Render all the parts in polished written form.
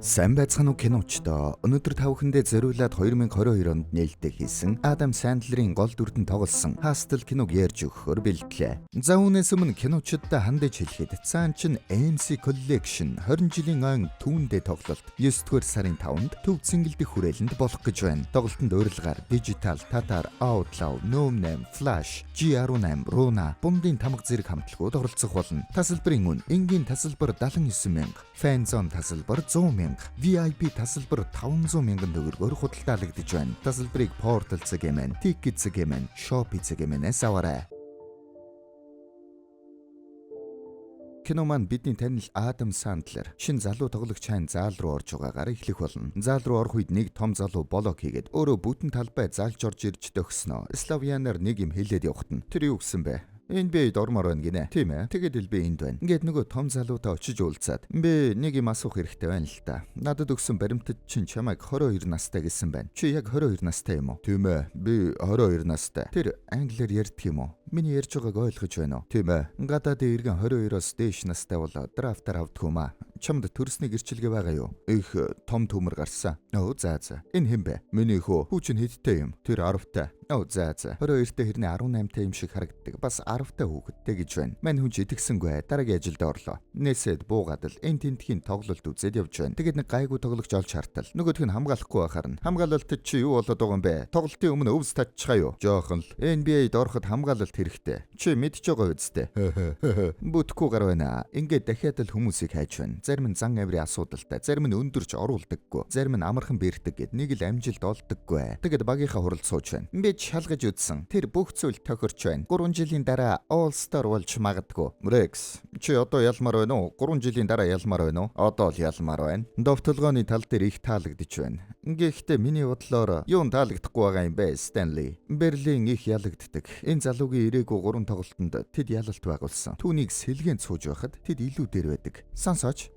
Сайн байцгаана уу киночдоо. Өнөөдөр та бүхэндээ зориулаад 2022 онд нээлттэй хийсэн Адам Сэндлерийн гол дүрдэн тоглосон Hustle киног ярьж өгөхөөр бэлтлээ. За үүнээс өмнө киночдод хандаж хэлэхэд цаан чин AMC Collection 20 жилийн ойн түүндээ тоглолт 9-р сарын 5-нд төв цэнгэлдэх хүрээлэнд болох гэж байна. Тоглолтод урилгаар Digital, Tatar, Outlaw, Gnome, Flash, G18, Runa, Бундын тамга зэрэг хамтлагууд оролцох болно. Тасалбарын үн: энгийн тасалбар 79,000, Fan Zone тасалбар 100,000, VIP тасалбар 500,000 төгрөгөөр худалдаалагдж байна. Тасалбарыг Portal цагийн, Ticket цагийн, Shopee цагийнээс аваарай. Кино маань бидний танил Адам Сэндлер шинэ залуу тоглогч хайн заал руу орж байгаагаар эхлэх болно. Заал руу орох үед нэг том залуу блок хийгээд өөрөө бүтэн талбай заалж орж ирж төгснөө. Славянаар нэг юм хэлээд явахт нь тэр юу гэсэн бэ? Энэ би дормоор байна гинэ. Тийм ээ. Тэгээд л би энд байна. Ингээд нөгөө том залуутай очиж уулзаад би нэг юм асуух хэрэгтэй байна л та. Надад өгсөн баримтад чинь чамайг 22 настай гэсэн байна. Чи яг 22 настай юм уу? Тийм ээ. Би 22 настай. Тэр англиар ярьдаг юм уу? Миний ярьж байгааг ойлгож байна уу? Тийм ээ. Гадаад иргэн 22-оос дээш настай бол драфтаар авдаг юм аа. Чамд төрсний гэрчилгээ байгаа юу? Их том төмөр гарсан. Оо за. Энэ хэн бэ? Миний хүү чинь хэдтэй юм? Тэр 10-тай. Оо за. 22-тэй хэрнээ 18-тай юм шиг харагддаг. Бас 10-тай хүүхэдтэй гэж байна. Мань хүн ч итгэсэнгүй. Дараагийн ажилд орлоо. Нээсэд буугаад л энэ тентхийн тоглолт үзээд явж байна. Тэгээд нэг гайгүй тоглогч олж хартал. Нөгөөх нь хамгаалахгүй байхаар нь. Хамгаалалтад чи юу болоод байгаа юм бэ? Тоглолтын өмнө өвс татчихаа юу? Жоохон л NBA-д ороход хамгаалалт хэрэгтэй. Чи мэдж байгаа үсттэй. Бүтггүй гар байна. Ингээд дахиад л хүмүүсийг хайж байна. Зарим нь зан авирын асуудалтай, зарим нь өндөрч оруулдаггүй, зарим нь амархан бэрдэг гэд нэг л амжилт олдоггүй. Тэгэд багийнхаа хуралд сууж байна. Би шалгаж үзсэн. Тэр бүх зүйл тохирч байна. 3 жилийн дараа All Star болж магадгүй. Rex, чи одоо ялмаар байна уу? 3 жилийн дараа ялмаар байна уу? Одоо л ялмаар байна. Довтолгооны тал дээр их таалагдж байна. Гэхдээ миний бодлоор юун таалагдахгүй байгаа юм бэ, Stanley? Берлин их ялагддаг. Энэ залуугийн ирээгүй 3 тоглолтод тэд ялалт байгуулсан. Түүнийг сэлгээнд сууж байхад тэд илүү дээр байдаг. Сонсооч.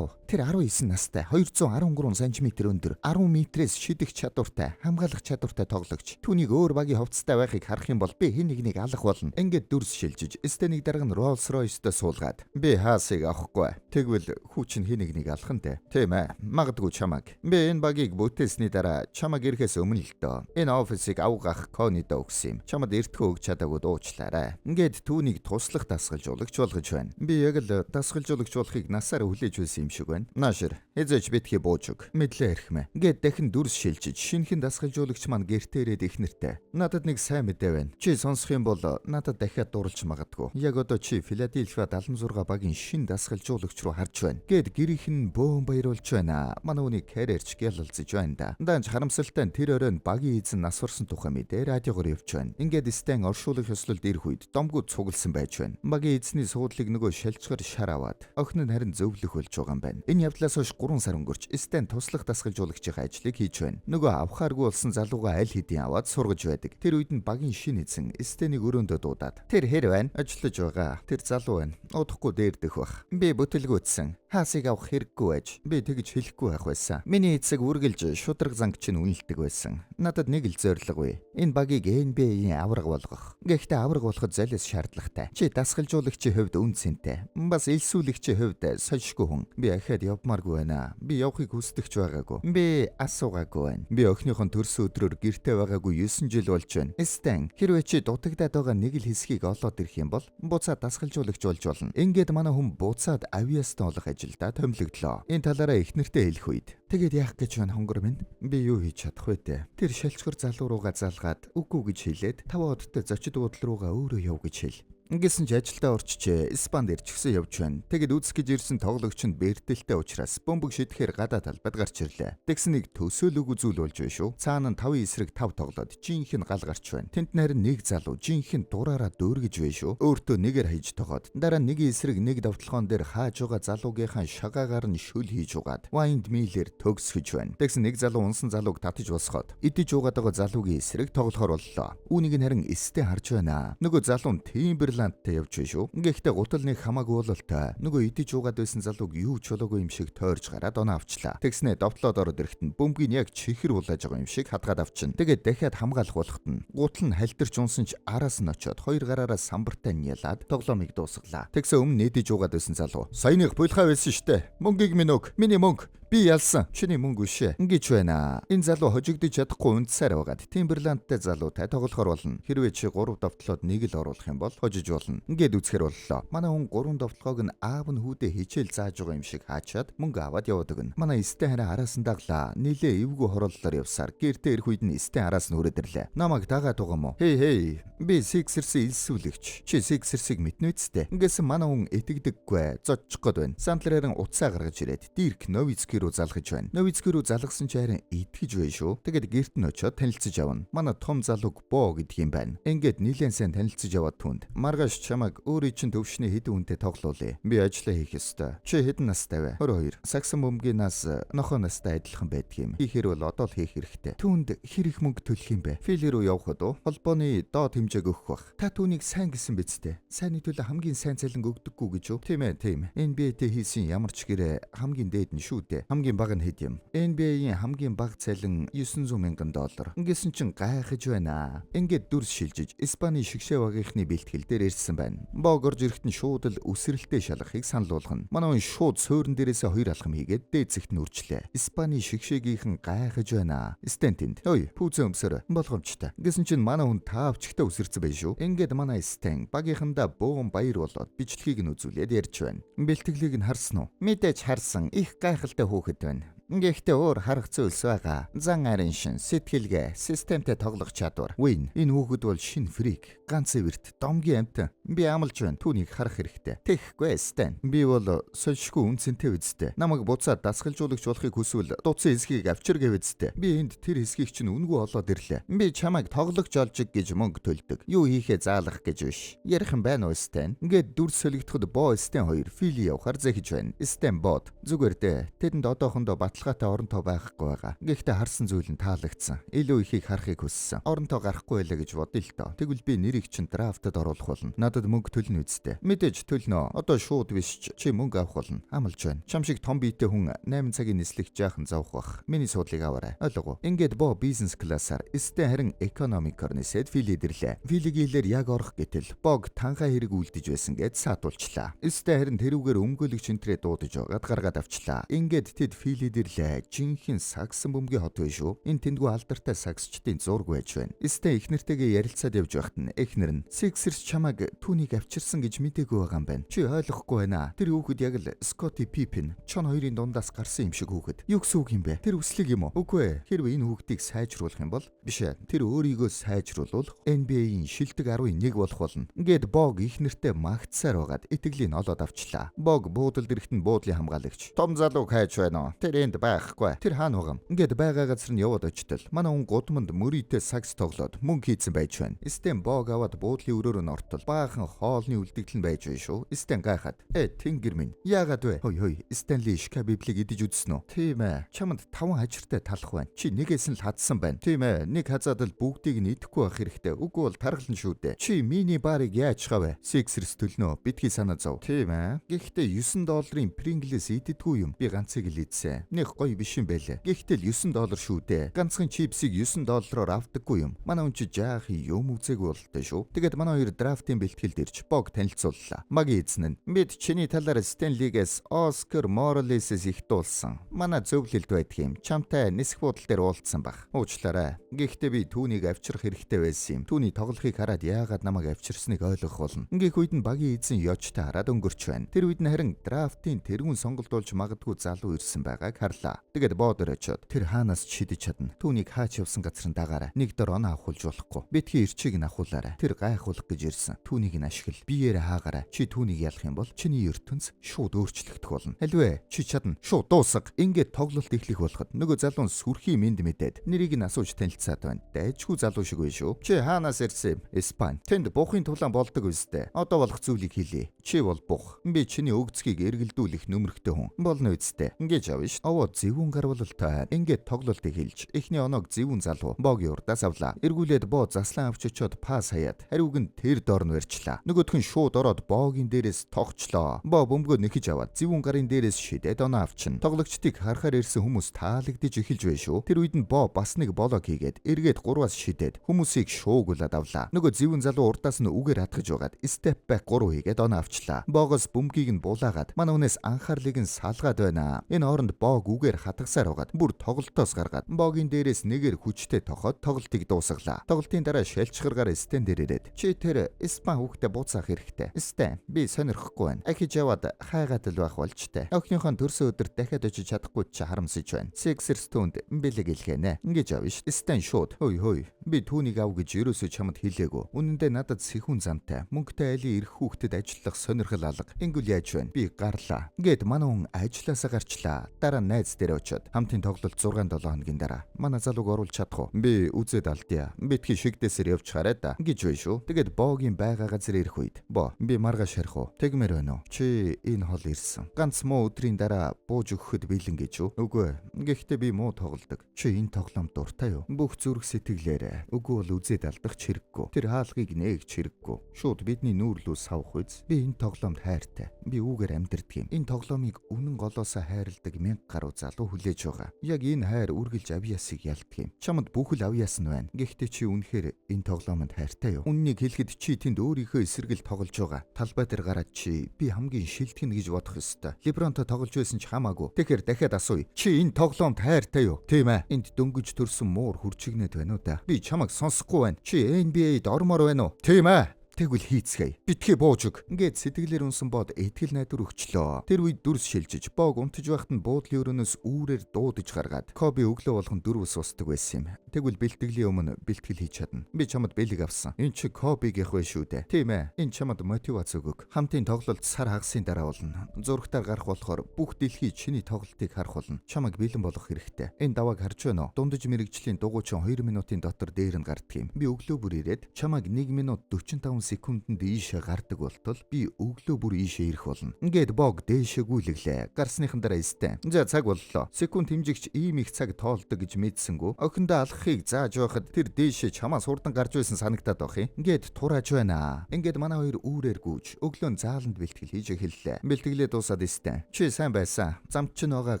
Тэр 19 настай, 213 см өндөр, 10 метрээс шидэх чадвартай, хамгаалах чадвартай тоглогч. Түүнийг өөр багийн хувцастай байхыг харах юм бол би хэн нэгнийг алах болно. Ингээд дүрс шилжиж, Стенийг дарга нь Rolls Royce-д суулгаад би хаасыг авахгүй. Тэгвэл хүүчин хэн нэгнийг алах нь те. Тийм ээ. Магадгүй чамаг. Би энэ багийг бүтээсний дараа чамаг ирэхээс өмнө л доо. Энэ офисыг авгах Конид өгсөн юм. Чамд эртхөө өгч чадаагүй дуучлаарай. Ингээд түүнийг туслах дасгалжуулагч болгож байна. Би яг л дасгалжуулагч болохыг насаараа хүлээж байсан юм шиг байна. Наашир, эзэж битгий бууж өг. Мэдлээ эрхмэ. Ингээд дахин дүрс шилжиж, шинэхэн дасгалжуулагч маань гэртээ ирээд их нэртэй. Надад нэг сайн мэдээ байна. Чи сонсох юм бол надад дахиад дурлж магадгүй. Яг одоо чи Филадельфия 76 багийн шинэ дасгалжуулагч руу харж байна. Гээд гэрийнх нь бөөн баяруулж байна. Манай үний карьерч гялалзж байна да. Данж харамсалтай нь тэр өрөөнд багийн эзэн нас орсон тухай мэдээ радиогоор явж байна. Ингээд Стэн оршуулах ёслолд ирэх үед домгууд цугласан байж байна. Багийн эзний суудлыг нөгөө шалчгаар шар аваад охин нь харин зөвлөх болж байгаа юм байна. Энэ явдлаас хойш 3 сар өнгөрч Стэн туслах дасгалжуулагчийн ажлыг хийж байна. Нөгөө авахааргүй болсон залууга аль хэдийн аваад сургаж байдаг. Тэр үед нь багийн шинэ эзэн Стэнийг өрөөндөө дуудаад "Тэр хэр байна? Ажиллаж байгаа. Тэр залуу байна. Удахгүй дээрдэх бах. Би бүтэлгүйдсэн. Хаасыг авах хэрэггүй байж. Би тэгж хэлэхгүй байх байсан. Миний эцэг үргэлж шудраг занг чинь үнэлдэг байсан. Надад нэг л зорилго бай. Энэ багийг NBA-ийн авраг болгох. Гэхдээ авраг болоход залиас шаардлагатай. Чи дасгалжуулагчийн хувьд үнцэнтэй. Бас элсүүлэгчийн хувьд сошгүй хүн. Би ахаад явмааргүй байна. Би явахыг хүсдэгч байгаагүй. Би асуугаагүй байна. Би охиныхон төрсөн өдрөөр гэртээ байгаагүй 9 жил болж байна. Стэн, хэрвээ чи дутагдаад байгаа нэг л хэсгийг олоод ирэх юм бол буцаад дасгалжуулагч болж болно. Ингээд манай хүн буцаад авиаст олох ажилдаа томилогдлоо. Энэ талаараа эхнэртэй хэлэх үед тэгээд яах гэж байна хонгор минь? Би юу хийж чадах вэ те? Тэр шалчгар залуу руугаа залгаад үгүй гэж хэлээд 5 одтой зочид буудал руугаа өөрөө яв гэж хэл. Ингэсэн ч ажилдаа орчжээ. Испанд ирчихсэн явж байна. Тэгэд үзэх гэж ирсэн тоглогч нь бэрдэлтэй учраас бөмбөг шидэхээр гадаа талбад гарч ирлээ. Тэгснийг төсөөлөөгүй зүйл болж байна шүү. Цаана нь 5 эсрэг 5 тоглоод жинхэнэ гал гарч байна. Тэнд нарийн нэг залуу жинхэнэ дураараа дөөргөж байна шүү. Өөртөө нэгээр хаяж тоглоод дараа нэг эсрэг нэг давталгаан дээр хааж байгаа залуугийнхаа шагаагаар нь шүл хийж угаад Wind Mill-ээр төгсгөж байна. Тэгсэн нэг залуу унсан залууг татаж босгоод идэж угаад байгаа залуугийн эсрэг тоглохоор боллоо. Үүнийг нь харин эстэй харж байна. Нөгөө залуу нь Timberland-тай явж байна шүү. Гэхдээ гутал нэг хамаагүй бололтой. Нөгөө идэж угаад байсан залууг юу ч болоогүй юм шиг тойрж гараад оноо авчлаа. Тэгснэ довтлоод ороод ирэхэд нь бөмбөгийг яг чихэр булааж байгаа юм шиг хатгаад авчин. Тэгээд дахиад хамгаалах болоход нь гутал нь хальтарч унсан ч араас нь очоод хоёр гараараа самбартай нялаад тоглоомыг дуусгалаа. Тэгсэн өмнө идэж угаад байсан залуу "Саяных булхаа байсан штэ. Мөнгийг минь өг. Миний мөнгө. Би ялсан. Чиний мөнгө үшээ. Ингэж байна. Энэ залуу хожигдож чадахгүй үндсээр байгаад Timberland-тай залуутай тоглохоор болно. Хэрвээ чи 3 довтлоод нэг л оруулах юм бол хожиж болно. Ингээд үзэхэр боллоо. Манай хүн 3 довтлогоог нь аав нь хүүдээ хичээл зааж байгаа юм шиг хаачаад мөнгө аваад яваад өгнө. Манай эстэн хараа араас нь даглаа. Нилээ эвгүй хорооллоор явсаар гэртээ ирэх үед нь эстэн араас нь хүрээд ирлээ. Намайг дагаад байгаа юм уу? Хей. Би Sixers-ийн илсүүлэгч. Чи Sixers-ыг мэднэ үсттэй. Ингээс манай хүн итгэдэггүй. Зодчих гээд байна. Сандлерын уцаа гаргаж ирээд Дирк Новицки руу залгаж байна. Новицки руу залгасан ч харин итгэж байна шүү. Тэгээд гэрт нь очиод танилцж авна. Манай том залууг Бо гэдэг юм байна. Ингээд нилээн сайн танилцж яваад түнд. Маргааш чамайг өөрийн чинь төвшний хэдэн хүнтэй тоглоулъя. Би ажиллаа хийх ёстой. Чи хэдэн настай вэ? 22. Саксан бөмбөгийн нас нохоо настай адилхан байдаг юм. Хийхэр бол одоо л хийх хэрэгтэй. Түүнд хэр их мөнгө төлөх юм бэ? Фили руу явхад холбооны доод хэмжээг өгөх бах. Та түүнийг сайн гэсэн биз дээ. Сайнны төлөө хамгийн сайн цалин өгдөггүй гэж үү? Тийм ээ, тийм. NBA-тэй хийсэн ямар ч гэрээ хамгийн дээд нь шүү дээ. Хамгийн бага нь хэд юм? NBA-ийн хамгийн бага цалин $900,000. Ингэсэн чинь гайхаж байна. Ингээд дүрс шилжиж Испани шигшээ багийнхны бэлтгэл дээр ирсэн байна. Бог орж ирэхэд нь шууд л үсрэлтэй шалгахыг санал болгоно. Манай хүн шууд суурин дээрээсээ 2 алхам хийгээд дээд зэгт нь үржлээ. Испани шигшээгийнхэн гайхаж байна. Стентинд. Ой, пүүзэн өмсөр болгоомжтой. Гэсэн чинь манай хүн таавчгтаа үсэрсэн байж шүү. Ингээд манай Стен багийнхандаа бөөн баяр болоод бичлэгийг нь үзүүлээд ярьж байна. Бэлтгэлийг нь харсан уу? Мэдээж харсан. Их гайхалтай хөөхд байна. Гэхдээ өөр харах зүйлс байгаа. Зан арын шин, сэтгэлгээ, системтэй тоглох чадвар. Win. Энэ хүүхэд бол шин фрик. Ганц эвэрт, домгийн амт. Би амлж байна. Түүнийг харах хэрэгтэй. Тэхгүй Стэн. Би бол сольшгүй үнцэнтэй үсттэй. Намайг буцаад дасгалжуулагч болохыг хүсвэл дутсан хэсгийг авчир гэв үсттэй. Би энд тэр хэсгийг чинь үнгүй олоод ирлээ. Би чамайг тоглогч олж гэж мөнгө төлдөг. Юу хийхээ заалах гэж биш. Ярих юм байна уу Стэн? Ингээд дүр солигдоход Бо Стэн хоёр Фили явахар зэхиж байна. Стэн бод. Зүгээр дээ. Тэдэнд одоохондоо баталгаатай оронтой байхгүй байгаа. Гэхдээ харсан зүйл нь таалагдсан. Илүү ихийг харахыг хүссэн. Оронтой гарахгүй байлаа гэж бодъё л доо. Тэгвэл би нэрийг чинь драфтад оруулах болно. Надад мөнгө төлнө үсттэй. Мэдээж төлнө. Одоо шууд биш чи мөнгө авах болно. Амлж байна. Чам шиг том биетэй хүн 8 цагийн нислэг жаахан зовх бах. Миний суудлыг аваарай. Ойлгоо. Ингээд Бо бизнес классаар Стэн харин экономикоор нисээд Фили идэрлээ. Филигээр яг орох гэтэл Бог танхаа хэрэг үлдэж байсан гэд саатуулчлаа. Стэн харин тэрүүгээр өмгөөлөгч энтрээ дуудаж байгаад гаргаад авчлаа. Ингээд тэд Фили идэрлээ. Жинхэнэ саксан бөмбөгийн хот bay шүү. Энэ тэндгүй алдартай саксчдын зураг байж байна. Стэн эхнэртэйгээ ярилцаад явж байхад нь эхнэр нь Sixers чамайг түүнийг авчирсан гэж мэдээгүй байгаа юм байна. Чи ойлгохгүй байна. Тэр хүүхэд яг л Scottie Pippen чон хоёрын дундаас гарсан юм шиг хүүхэд. Юу гэсэн үг юм бэ? Тэр үслэг юм уу? Үгүй ээ. Хэрвээ энэ хүүхдийг сайжруулах юм бол биш ээ. Тэр өөрийгөө сайжруулах NBA-ийн шилдэг 11 болох болно. Ингээд Бог ихнэртэй магтсаар байгаад итгэлийг олоод авчлаа. Бог буудалд ирэхэд нь буудлын хамгаалагч. Том залууг хайж байна уу? Тэр энд байхгүй. Тэр хаана байгаа юм? Ингээд байгаа газар нь яваад очтол. Манай хүн гудамд мөрийтэй сакс тоглоод мөнгө хийцэн байж байна. Стэн Бог аваад буудлын өрөөр нь ортол. Баахан хоолны үлдэгдэл нь байж байна шүү. Стэн гайхаад. Тэнгэр минь. Яагаад вэ? Хой. Стэнли шка библийг идэж үзсэн үү? Тийм ээ. Чамд 5 хажиртай талах байна. Чи нэгээс нь л хадсан байна. Тийм ээ. Нэг хазаад л бүгдийг нь идэхгүй байх хэрэгтэй. Үгүй бол тархална шүү дээ. Чи мини барыг яаж хавэ? Sixers төлнө. Битгий санаа зов. Тийм ээ. Гэхдээ $9 Pringles иддэггүй юм. Би ганцыг л идсэн. Нэг гоё биш юм байлээ. Гэхдээ л $9 шүү дээ. Ганцхан чипсийг $9-оор авдаггүй юм. Манай хүн чи жаах юм үзээгүй болтой шүү. Тэгээд манай хоёр драфтын бэлтгэлд ирж Бог танилцууллаа. Маги эзэн нь бид чиний талаар Стэнлигээс Оскар Моралесээс их дуулсан. Манай зөвлөлд байдаг юм. Чамтай нисэх буудал дээр уулзсан баг. Уучлаарай. Гэхдээ би түүнийг авчрах хэрэгтэй байсан юм. Түүний тоглохыг хараад яагаад намайг авчирсныг ойлгох болно. Инgeх үед нь багийн эзэн Йочтой хараад өнгөрч байна. Тэр үед нь харин драфтын тэргүүн сонголтуулж магадгүй залуу ирсэн байгааг харлаа. Тэгээд боодор очиод тэр хаанаас шидэж чадна. Түүнийг хаач явсан газар нь дагаарай. Нэг дор оноо авахулж болохгүй. Битгий ирчийг нь авахуулаарай. Тэр гайхуулах гэж ирсэн. Түүнийг нь ашигла. Биеэрээ хаагаарай. Чи түүнийг ялах юм бол чиний ертөнц шууд өөрчлөгдөх болно. Хальвэ чи чадна. Шууд дуусга. Ингээд тоглолт эхлэх болоход нөгөө залуу сүрхий мэд мэдээд нэрийг нь асууж танилцаад байна. Дайжгүй залуу шиг байна шүү. Чи хаанаас ирсэн юм? Испани. Тэнд буухын тулаан болдог үстэй. Одоо болох зүйлийг хийлээ. Чи бол бух. Би чиний өгцгийг эргэлдүүлэх нөмрөгтэй хүн. Болно үстэй. Ингээд авна ш. Овоо зэвүүн гарвалтай. Ингээд тоглолтыг хэлж эхний оноог зэвүүн залуу Богийн урдаас авлаа. Эргүүлээд Бо заслан авч очиод пас хаяад хариуг нь тэр доор нь барьчлаа. Нөгөөх нь шууд ороод Богийн дээрээс тогчлоо. Бо бөмбөгөө нэхэж аваад зэвүүн гарын дээрээс шидээд оноо авчин. Тоглогчдыг харахаар ирсэн хүмүүс таалагдж эхэлж байна шүү. Тэр үед нь Бо бас нэг болоо хийгээд эргээд 3-аас шидээд хүмүүсийг шуугуулад авлаа. Нөгөө зэвүүн залуу урдаас нь үгээр хатгаж байгаад степ бэк 3 хийгээд оноо авчлаа. Богоос бөмбөгийг нь булаагаад манай хүнээс анхаарлыг нь салгаад байна. Энэ оронд Бог үгээр хатгасаар угаад бүр тоглолтоос гаргаад богийн дээрээс нэгээр хүчтэй тохоод тоглолтыг дуусгалаа. Тоглолтын дараа шалчгаргаар Стэн дээр ирээд чи тэр Испани хүүхдэд буцаах хэрэгтэй. Стэн би сонирхгүй байна. Ахиж яваад хайгаад л байх болжтэй. Охиныхон төрсөн өдөр дахиад очиж чадахгүй ч харамсаж байна. Сексэрс түүнд бэлэг илгээнэ. Ингэж авна ш. Стэн шууд хөөе би түүнийг ав гэж ерөөсөө чамд хэлээгүй. Үнэндээ надад сэхүүн замтай. Мөнгөтэй айлын ирэх хүүхдэд ажиллах сонирхол алга. Ингүүл яаж байна? Би гарлаа. Гэт манай хүн ажилласаа гарчлаа. Дараа найз дээр очиод хамтын тоглолт 6-7 хоногийн дараа манай залууг оруулж чадах уу? Би үзээд алдъя. Битгий шигдээсээр явж хараа да. Гэж байна шүү. Тэгээд боогийн байгаа газар ирэх үед би маргааш харих уу? Тэгмээр байна уу? Чи энэ хол ирсэн. Ганц муу өдрийн дараа бууж өгөхөд бэлэн гэж үү? Үгүй. Гэхдээ би муу тоглодог. Чи энэ тоглоомд дуртай юу? Бүх зүрх сэтгэлээрээ. Үгүй бол үзээд алдах чирэггүй. Тэр хаалгыг нээгч чирэггүй. Шууд бидний нүүрлүү савх үз. Би энэ тоглоомд хайртай. Би үүгээр амьдэрдэг юм. Энэ тоглоомыг үнэн голоосоо хайрладаг 1000 гаруй залуу хүлээж байгаа. Яг энэ хайр үргэлж авьяасыг ялдаг юм. Чамд бүхэл авьяас нь байна. Гэхдээ чи үнэхээр энэ тоглоомд хайртай юу? Үннийг хэлэхэд чи тэнд өөрийнхөө эсрэгэл тоглож байгаа. Талбай дээр гараад чи би хамгийн шилтгэн гэж бодох ёстой. Лебронто тоглож байсан ч хамаагүй. Тэгэхээр дахиад асууя. Чи энэ тоглоомд хайртай юу? Тийм ээ. Энд дөнгөж төрсөн муур хурчигнээд байна уу та? Би чамайг сонсохгүй байна. Чи NBA-д ормоор байна уу? Тийм ээ. Тэгвэл хийцгээе. Битгий бууж өг. Ингээд сэтгэлээр унсан бод итгэл найдвар өгчлөө. Тэр үед дүрс шилжиж, боог унтаж байхад нь буудлын өрөөнөөс үүрээр дуудаж гаргаад Коби өглөө болгон дөрвөөс устдаг байсан юм. Тэгвэл бэлтгэлийн өмнө бэлтгэл хийж чадна. Би чамд бэлэг авсан. Энд чи Кобиг явах шүү дээ. Тийм ээ. Энэ чамд мотивац өгөг. Хамтын тоглолт сар хагасын дараа болно. Зургатаар гарах болохоор бүх дэлхий чиний тоглолтыг харах болно. Чамайг бэлэн болгох хэрэгтэй. Энэ давааг харж байна уу? Дундаж мэрэгжлийн дугуйчин 2 минутын дотор дээр нь гардаг юм. Би өглөө бүр ирээд чамайг 1 минут 45 секундэд ийшээ гардаг болтол би өглөө бүр ийшээ ирэх болно. Ингээд боог дээшээ гүйлгэлээ. Гарсныхан дараа Стэн. За цаг боллоо. Секунд хэмжигч ийм их цаг тоолдог гэж мэдсэнгүү. Охиндоо алхахыг зааж байхад тэр дээшээ чамаас хурдан гарч байсан санагтаад байх юм. Ингээд турааж байна. Ингээд манай хоёр үүрээр гүйж өглөө зааланд бэлтгэл хийж эхэллээ. Бэлтгэлээ дуусаад Стэн. Чи сайн байсан. Замд чинь байгаа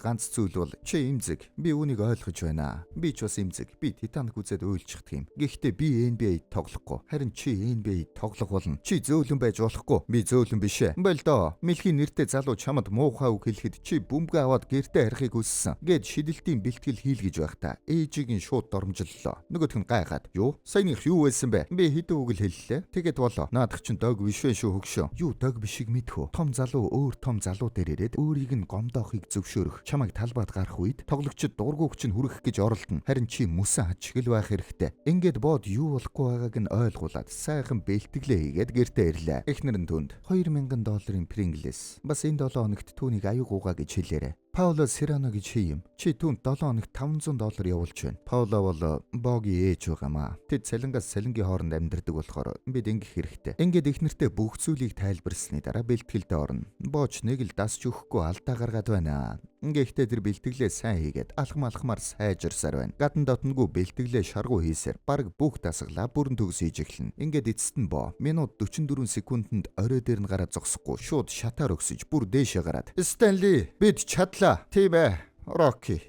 ганц зүйл бол чи имзэг. Би үүнийг ойлгож байна. Би ч бас имзэг. Би Титаник үзээд уйлчихдаг юм. Гэхдээ би NBA тоглохгүй. Харин чи NBA тоглох болно. Чи зөөлөн байж болохгүй. Би зөөлөн биш ээ. Болдоо. Мэлхийн нэртэй залуу чамд муухай үг хэлэхэд чи бөмбөгөө аваад гэртээ харихыг хүссэн. Гэт шидэлтийн бэлтгэл хийлгэж байхдаа ээжийг нь шууд дормжиллоо. Нөгөөх нь гайхаад юу? Саяных юу байсан бэ? Би хэдэн үг л хэллээ. Тэгээд болоо. Наадах чин дог биш вэ шүү хөгшөө. Юу дог бишиг мэдхүү. Том залуу өөр том залуу дээр ирээд өөрийг нь гомдоохыг зөвшөөрөх. Чамайг талбайд гарах үед тоглогчид дургууг чинь хүрэх гэж оролдоно. Харин чи мөсөн хачгил байх хэрэгтэй. Ингээд бод юу болохгүй байгааг нь ойлгуулад сайхан бэлтгэл хийгээд гэртээ ирлээ. Эхнэр нь түнд $2000 Pringles. Бас энэ 7 хоногт түүнийг аюугуугаа гэж хэлээрэй. Пауло Сирано гэж хийм. Чи түүнд 7 хоногт $500 явуулж байна. Пауло бол богийн ээж байгаамаа. Тэд цалингаас цалингийн хооронд амьдардаг болохоор бид ингэх хэрэгтэй. Ингээд эхнэртээ бүх зүйлийг тайлбарласны дараа бэлтгэлдээ орно. Бооч нэг л дасч өгөхгүй алдаа гаргаад байна. Гэхдээ тэр бэлтгэлээ сайн хийгээд алхмаар сайжирсаар байна. Гадна дотноггүй бэлтгэлээ шаргуу хийсээр баг бүх дасгалаа бүрэн төгс хийж эхэлнэ. Ингээд эцэст нь боо минут 44 секундэд орой дээр нь гараад зогсохгүй шууд шатаар өгсөж бүр дээшээ гараад Стэнли бид чадлаа. Тийм ээ. Рокки.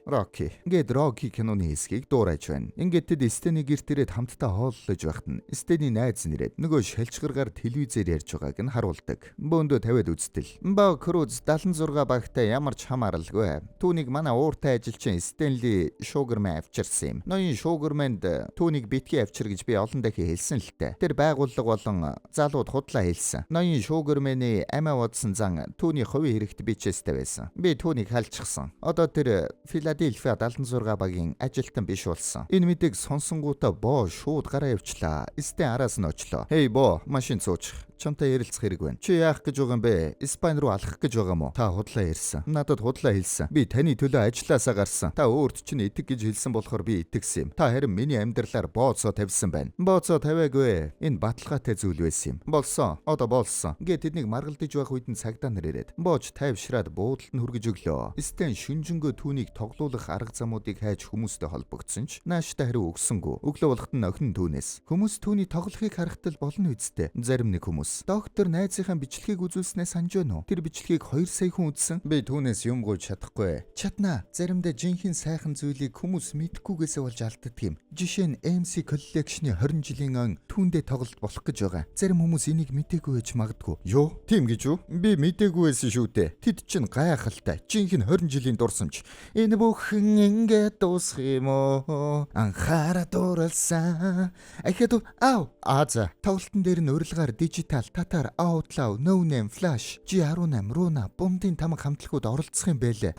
Ингээд Рокки киноны хэсгийг дуурайж байна. Ингээд тэд Стэний гэрт ирээд хамтдаа хооллож байхад нь Стэний найз нэрээд нөгөө шалчгаргаар телевизээр ярьж байгааг нь харуулдаг. Бөөндөө тавиад үзтэл. Боо Круз 76 багтай ямар ч хамааралгүй. Түүнийг манай ууртай ажилчин Стэнли Шугарман авчирсан юм. Ноён Шугарманд түүнийг битгий авчир гэж би олон дахин хэлсэн л дээ. Тэр байгууллага болон залууд худлаа хэлсэн. Ноён Шугарманы амиа удсан зан түүний хувийн хэрэгт бичээстэй байсан. Би түүнийг халчихсан. Одоо тэр Филадельфия 76 багийн ажилтан биш болсон. Энэ мэдээг сонсонгуудаа боо шууд гараа явчлаа. Стэн араас нь очлоо. Хей боо, машин цуучих. Чамтай ярилцах хэрэг байна. Чи яах гэж байгаа юм бэ? Испани руу алхах гэж байгаа мó? Та худлаа ярьсан. Надад худлаа хэлсэн. Би таны төлөө ажилласаа гарсан. Та өөрт чинь итэг гэж хэлсэн болохоор би итгэсэн юм. Та харин миний амьдралаар бооцоо тавьсан байна. Бооцоо тавиагүй. Энэ баталгаатай зүйл байсан юм. Болсон. Одоо болсон. Ингээд тэднийг маргалдаж байх үед нь цагдаа нар ирээд бооч тайвшраад буудалд нь хүргэж өглөө. Стэн шүнжэнгөө түүнийг тоглуулах арга замуудыг хайж хүмүүстэй холбогдсон ч нааштай хариу өгсөнгөө. Өглөө болгоход нь охин түүнээс хүмүүс түүний тоглохыг харахтал болно үсттэй. Зарим нэг хүмүүс хүмүүс. Доктор найзынхаа бичлэгийг үзүүлснээ санаж байна уу? Тэр бичлэгийг 2 сая хүн үзсэн. Би түүнээс юм гуйж чадахгүй. Чаднаа. Заримдаа жинхэнэ сайхан зүйлийг хүмүүс мэдхгүйгээсээ болж алддаг юм. Жишээ нь MC Collection-ы 20 жилийн ан түүндээ тоглолт болох гэж байгаа. Зарим хүмүүс энийг мэдээгүй байж магадгүй. Юу? Тийм гэж үү? Би мэдээгүй байсан шүү дээ. Тэд чинь гайхалтай. Жинхэнэ 20 жилийн дурсамж. Энэ бүхэн ингээд дуусах юм уу? Анхаараа дууралсан. Ахад за тоглолтын дээр нь урилгаар дижитал, татар, outlaw, no name, flash, G18, Runa, бумдын тамга хамтлагууд оролцох юм байлээ.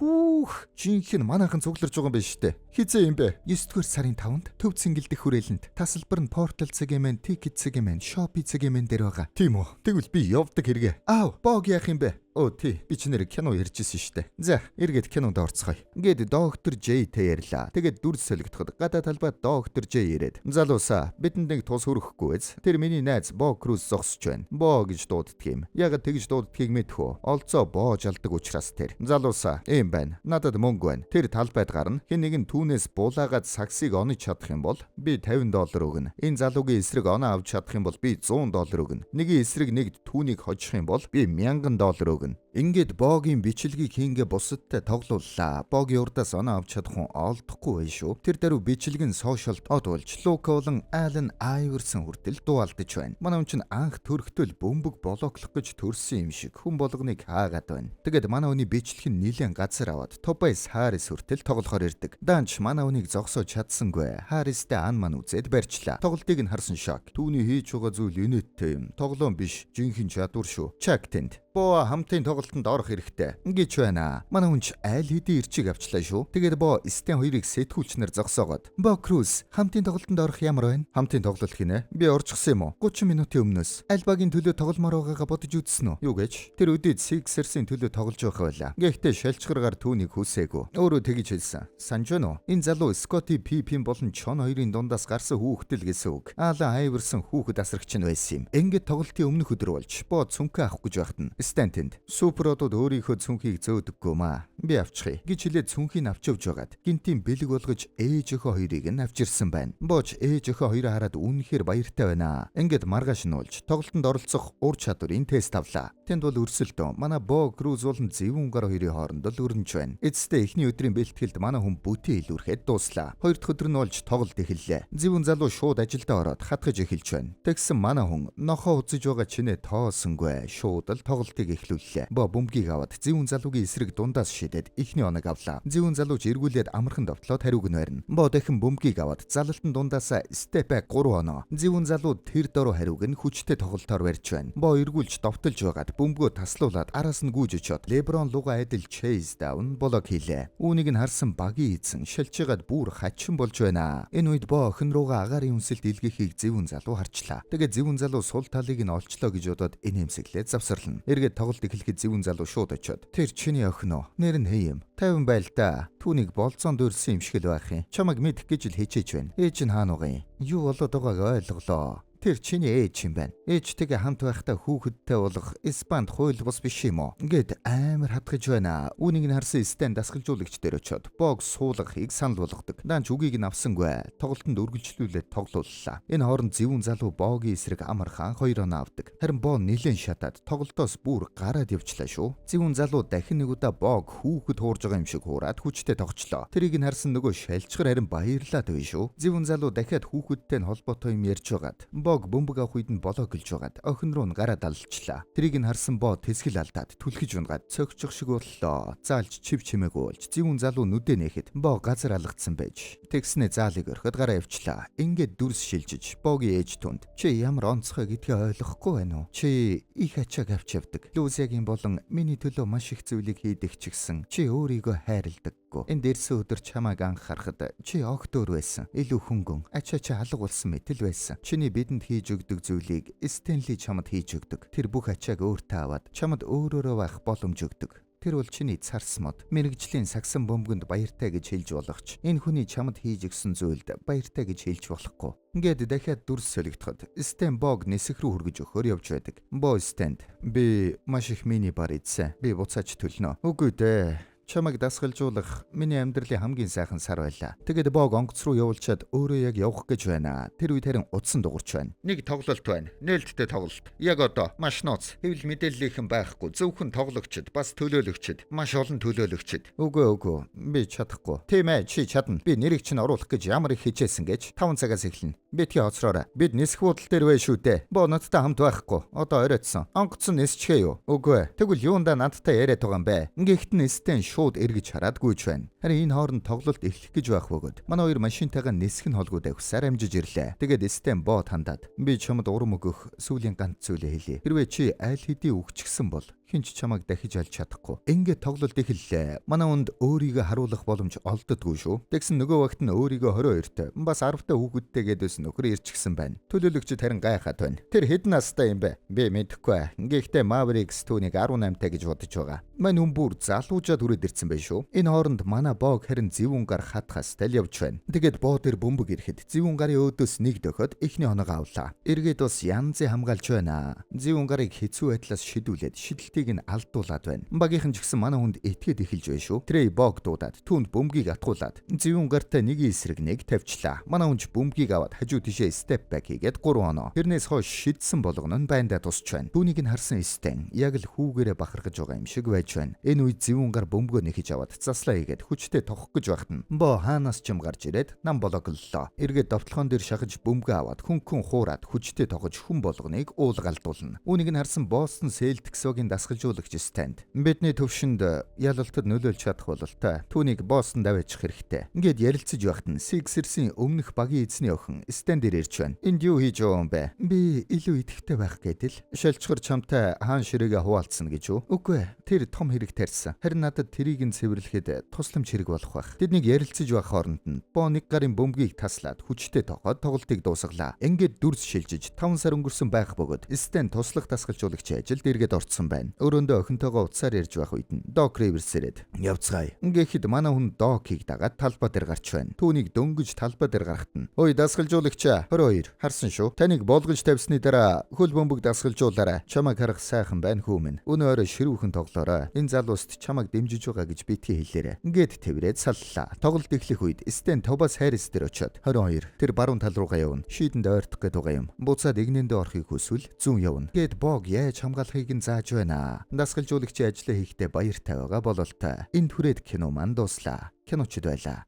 Жинхэнэ манайхан цугларч байгаа юм байна штэ. Хизээ юм бэ? 9-р сарын 5-нд төв цэнгэлдэх хүрээлэнд тасалбар нь Portal CGM, Ticket CGM, Shopee CGM дээр байгаа. Тийм үү? Тэгвэл би явдаг хэрэгэ. Бог яах юм бэ? Тий, би ч нэр кино ярьжсэн штэ. За, эргээд кинонд орцгоё. Ингээд доктор J-тэй ярьлаа. Тэгээд дүрс солигдоход гадаа талбай доктор J ирээд. Залуусаа, бидэнд нэг тус хөрөхгүй эз. Тэр миний найз Бо Круз зогсож байна. Бо гэж дууддаг юм. Ягаад тэгж дууддгийг мэдхүү. Олцоо Бо жалдаг учраас тэр. Залуусаа, ийм байна. Надад мөнгө байна. Тэр талбайд гарна. Хэн нэгэн түүнээс буулаагаад саксыг онож чадах юм бол би $50 өгнө. Энэ залуугийн эсрэг оноо авч чадах юм бол би $100 өгнө. Нэгийн эсрэг нэгд түүнийг хожих юм бол би $1000 өгнө. Ингээд Богийн бичлэгийг хийнгээ бусадтай тоглууллаа. Богийн урдаас оноо авч чадах хүн олдохгүй байх шүү. Тэр даруй бичлэг нь сошиалд одуулж Лука болон Ален Айверсон хүртэл дууалдаж байна. Манай хүн чинь анх төрхтөл бөмбөг блоклох гэж төрсөн юм шиг хүн болгоныг хаагаад байна. Тэгээд манай хүний бичлэг нь нилээн газар аваад Тобайс Харрис хүртэл тоглохоор ирдэг. Данч манай хүнийг зогсоож чадсангүй. Харристтэй ан ман үзээд барьчлаа. Тоглолтыг нь харсан шок. Түүний хийж байгаа зүйл инээдтэй юм. Тоглоом биш, жинхэнэ чадвар шүү. Чак тэнд. Бо хамтын тоглолтод орох хэрэгтэй. Ингэж байна. Манай хүн ч айл хэдийн ирчиг авчлаа шүү. Тэгээд Бо Стен хоёрыг сэтгүүлчнэр зогсоогоод. Бо Круз хамтын тоглолтод орох ямар байна? Хамтын тоглолт хийнэ. Би орчихсан юм уу? 30 минутын өмнөөс. Альбагийн төлөө тогломоор байгаагаа бодож үзсэн үү? Юу гэж? Тэр өдөөд Sixers-ийн төлөө тоглож байх байлаа. Гэхдээ шалчгаргаар түүнийг хүсээгүй. Өөрөө тэгж хэлсэн. Санж байна уу? Энэ залуу Scottie Pippen болон Чон хоёрын дундаас гарсан хүүхдэл гэсэн үг. Алан Айверсон хүүхэд асрагч нь байсан юм. Ингээд тоглолтын өмнөх өдөр болж Бо цүнхээ авах гэж байхад Стентенд суперодууд өөрийнхөө цүнхийг зөөдөггүй маа. Би авчихъя гэж хэлээд цүнхийг авч явж байгаад гинтийн бэлэг болгож ээж өхөө хоёрыг нь авчирсан байна. Боч ээж өхөө хоёроо хараад үнэхээр баяртай байна. Ингээд маргааш нь уулж тоглолтод оролцох ур чадварын тест авлаа. Тэнд бол өрсөлдөө манай Бо Круз болон Зэвүнгар хоёрын хооронд л өрнөж байна. Эцэстээ эхний өдрийн бэлтгэлд манай хүн бүтэн илүүрхэд дууслаа. Хоёр дахь өдөр нь уулж тоглолт эхэллээ. Зэвүн залуу шууд ажилдаа ороод хатгаж эхэлж байна. Тэгсэн манай хүн нохоо үзэж байгаа чинээ тоосонгүй. Шууд л тоглолтыг эхлүүллээ. Бо бөмбөгийг аваад Зэвүн залуугийн эсрэг дундаас шидэд ихний оног авлаа. Зэвүн залууч эргүүлээд амархан довтлоод хариуг нь барина. Бо дахин бөмбөгийг аваад залалтан дундаас степ бэк 3 оноо. Зэвүн залуу тэр дөрөв хариуг нь хүчтэй тоглолтоор барьж байна. Бо эргүүлж довтолж байгаад бөмбөгөө таслуулаад араас нь гүйж очоод Леброн луга адил Chase Down блок хийлээ. Үүнийг нь харсан багийн эзэн шилжижгаад бүр хачин болж байна. Энэ үед Бо охин руугаа агаарын үнсэлд илгээхийг Зэвүн залуу харчлаа. Тэгээд Зэвүн залуу сул талыг нь олчлоо гэж бодоод инээмсэглээд завсарлана. Эргээд тоглолт эхлэхэд Зэвүн залуу шууд очоод "Тэр чиний охин уу? Нэр нь хэм? 50 байл та. Түүнийг болцоонд өрсөн юм шиг л байх юм. Чамайг мэдэх гэж л хичээж байна. Ээж нь хаана байгаа юм? Юу болоод байгааг ойлголоо. Тэр чиний ээж юм байна. Ээжтэйгээ хамт байхдаа хүүхэдтэй болох Испанд хууль бус биш юм уу? Ингээд амар хатгаж байна. Үүнийг нь харсан Стен дасгалжуулагч дээр очоод Бог суулгахыг санал болгодог. Данч үгийг нь авсангүй. Тоглолтод үргэлжлүүлээд тоглоуллаа. Энэ хооронд Зэвүн залуу Богийн эсрэг амархан 2 оноо авдаг. Харин Бо нилээн шатаад тоглолтоос бүр гараад явчлаа шүү. Зэвүн залуу дахин нэг удаа Бог хүүхэд хуурж байгаа юм шиг хуураад хүчтэй тогчлоо. Тэрийг нь харсан нөгөө шалчгар харин баярлаад байв шүү. Зэвүн залуу дахиад хүүхэдтэй нь холбоотой юм ярьж байгаад Бог бөмбөг авах үед нь болоо гэлж байгаад охин руу нь гараад алчлаа. Тэрийг нь харсан Бо тэсгэл алдаад түлхэж унгаад цогцох шиг боллоо. Заалж чив чимээгүй болж Зэвүн залуу нүдэ нээхэд Бо газар алгацсан байж. Тэгснэ заалыг орхиод гараа явчлаа. Ингээд дүрс шилжиж Богийн ээж түнд "Чи ямар онцгой гэдгээ ойлгохгүй байна уу? Чи их ачааг авч явдаг. Лузягийн болон миний төлөө маш их зүйлийг хийдэг ч гэсэн чи өөрийгөө хайрладаг. Энд дэрсэн өдөр чамайг анх харахад чи огт өөр байсан. Илүү хөнгөн, ачаа чи алга болсон мэт л байсан. Чиний бидэнд хийж өгдөг зүйлийг Стенли чамд хийж өгдөг. Тэр бүх ачааг өөртөө аваад чамд өөрөөрөө байх боломж өгдөг. Тэр бол чиний царс мод. Мэргэжлийн сагсан бөмбөгөнд баяртай гэж хэлж болохч энэ хүний чамд хийж өгсөн зүйлд баяртай гэж хэлж болохгүй. Ингээд дахиад дүрс солигдоход Стен Бог нисэх рүү хүргэж өгөхөөр явж байдаг. Бо Стенд "Би маш их мини бар идсэн. Би буцаач төлнө." "Үгүй дээ. Чамайг дасгалжуулах миний амьдралын хамгийн сайхан сар байлаа. Тэгээд Бог онгоц руу явуулчаад өөрөө яг явах гэж байна. Тэр үед харин утсан дуурч байна. Нэг тоглолт байна. Нээлттэй тоглолт. Яг одоо маш нууц. Хэвлэл мэдээллийнхэн байхгүй. Зөвхөн тоглогчд, бас төлөөлөгчд, маш олон төлөөлөгчд. Үгүй. Би чадахгүй. Тийм ээ, чи чадна. Би нэрийг чинь оруулах гэж ямар их хичээсэн гэж 5 цагаас эхэлнэ. Битгий хоцроорой. Бид нисэх буудал дээр бай шүү дээ. Боо надтай хамт байхгүй. Одоо оройтсон. Онгоц нь нисчихээ юу? Үгүй. Тэгвэл юундаа надтай яриад байгаа юм бэ? Ингээд нистэн шууд эргэж хараад гүйж байна. Харин энэ хооронд тоглолт эхлэх гэж байх бөгөөд манай хоёр машинтайгаа нисэх нь холгууд авсаар амжиж ирлээ. Тэгээд стен бод хандаад би чамд урам өгөх сүүлийн ганц зүйлээ хэлье. Хэрвээ чи аль хэдийн үгчгсэн бол хинч чамайг дахиж алж чадахгүй. Ингээд тоглолт эхэллээ. Манай хүнд өөрийгөө харуулах боломж олддоггүй шүү. Тэгсэн нөгөө багт нь өөрийгөө 22-т бас 10-тай хүүхэдтэй гэдээс нөхөр ирчихсэн байна. Төлөөлөгчд харин гайхаад байна. Тэр хэдэн настай юм бэ? Би мэдэхгүй. Гэхдээ Mavericks түүнийг 18-тай гэж бодож байгаа. Мань хүн бүр залуужаад үрээд ирсэн байх шүү. Энэ хооронд манай Бог харин зэвүүн гар хатгаас тэл явж байна. Тэгээд боо дээр бөмбөг ирэхэд зэвүүн гарын өөдөөс нэг дөхөд эхний оноогоо авлаа. Эргээд бас янзын хамгаалж байна. Зэвүүн гарыг хэцүү байдлаас шидүүлээд шидэлтийг нь алдуулад байна. Багийнхан ч гэсэн манай хүнд итгэхэд эхэлж байна шүү. Трей Бог дуудаад түүнд бөмбөгийг атгуулад зэвүүн гартай нэг эсрэг нэг тавьчлаа. Манай хүн ч бөмбөгийг аваад хажуу тишээ степ бэк хийгээд 3 оноо. Тэрнээс хойш шидсэн болгоно нь байндаа тусч байна. Түүнийг нь харсан Стен яг л хүүгээрээ бахархаж байгаа юм шиг байж байна. Энэ үед зэвүүн гар бөмбөгөө нэхэж аваад заслаа хийгээд хүчтэй тохох гэж байхад нь боо хаанаас ч юм гарч ирээд нам блоклолоо. Эргээд довтлохон дээр шахаж бөмбөгөө аваад хүн хуураад хүчтэй тогож хүн болгоныг уулгалтуулна. Үүнийг нь харсан Бостон Селтиксогийн дасгалжуулагч Стенд бидний төвшөнд ялалтад нөлөөлж чадах бололтой. Түүнийг Бостон даваачих хэрэгтэй. Ингээд ярилцаж байхад нь Сиксерсийн өмнөх багийн эзний охин Стенд ирж байна. Энд юу хийж байгаа юм бэ? Би илүү идэвхтэй байх гэдэл шалчгар чамтай хаан ширээгээ хуваалцсан гэж үү? Үгүй. Тэр том хэрэг тарьсан. Харин надад тэрийг нь цэвэрлэхэд тусламж хэрэг болох байх. Тэднийг ярилцаж байх хооронд нь боо нэг гарын бөмбөгийг таслаад хүчтэй тогоод тоглолтыг дуусгалаа. Ингээд дүрс шилжиж 5 сар өнгөрсөн байх бөгөөд Стен туслах дасгалжуулагчийн ажилд эргээд орцсон байна. Өрөөндөө охинтойгоо уцаар ярьж байх үед нь Док Риверс ирээд явцгаая. Ингээд манай хүн Докийг дагаад талбай дээр гарч байна. Түүнийг дөнгөж талбай дээр гарахт нь "Ой дасгалжуулагч 22 харсан шүү. Таныг болгож тавьсны дараа хөл бөмбөг дасгалжуулаарай. Чамайг харах сайхан байна хүү минь. Өнөөрөө ширүүхэн тоглоорой. Энэ залууст чамайг дэмжиж байгаа гэж битгий хэлээрэй." Ингээд тэврээд саллаа. Тоглолт эхлэх үед Стен Тобас Харрис дээр очиод 22 тэр баруун тал руугаа явна. Шийдэнд ойртох гээд байгаа юм. Буцаад игнэндээ орохыг хүсвэл зүүн явна. Гээд Бог яаж хамгаалахыг нь зааж байна. Дасгалжуулагчийн ажлаа хийхдээ баяртай байгаа бололтой. Энд хүрээд кино маань дуслаа. Киночд байлаа.